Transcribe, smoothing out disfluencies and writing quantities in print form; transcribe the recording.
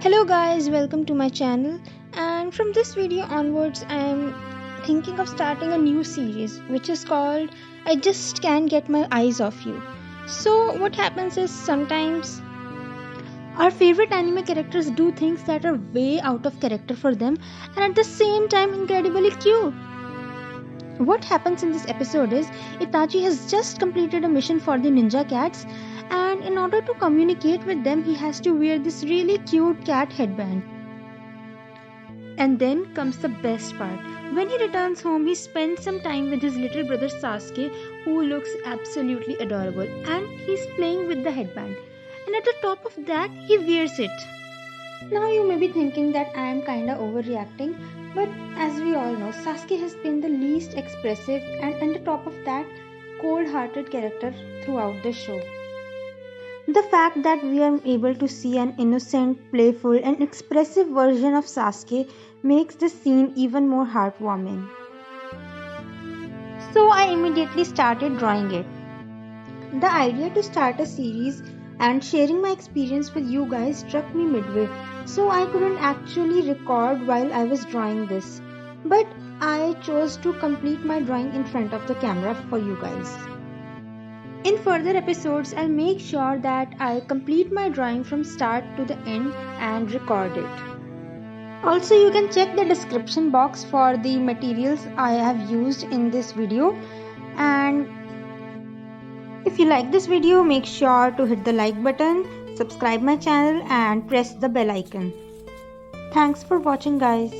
Hello guys, welcome to my channel, and from this video onwards I am thinking of starting a new series which is called I Just Can't Get My Eyes Off You. So what happens is sometimes our favorite anime characters do things that are way out of character for them and at the same time incredibly cute. What happens in this episode is Itachi has just completed a mission for the ninja cats, and in order to communicate with them he has to wear this really cute cat headband. And then comes the best part. When he returns home, he spends some time with his little brother Sasuke, who looks absolutely adorable, and he's playing with the headband. And at the top of that, he wears it. Now you may be thinking that I am kinda overreacting, but as we all know, Sasuke has been the least expressive and on the top of that, cold-hearted character throughout the show. The fact that we are able to see an innocent, playful and expressive version of Sasuke makes this scene even more heartwarming. So I immediately started drawing it. The idea to start a series and sharing my experience with you guys struck me midway, so I couldn't actually record while I was drawing this. But I chose to complete my drawing in front of the camera for you guys. In further episodes, I'll make sure that I complete my drawing from start to the end and record it. Also, you can check the description box for the materials I have used in this video. And if you like this video, make sure to hit the like button, subscribe my channel and press the bell icon. Thanks for watching guys.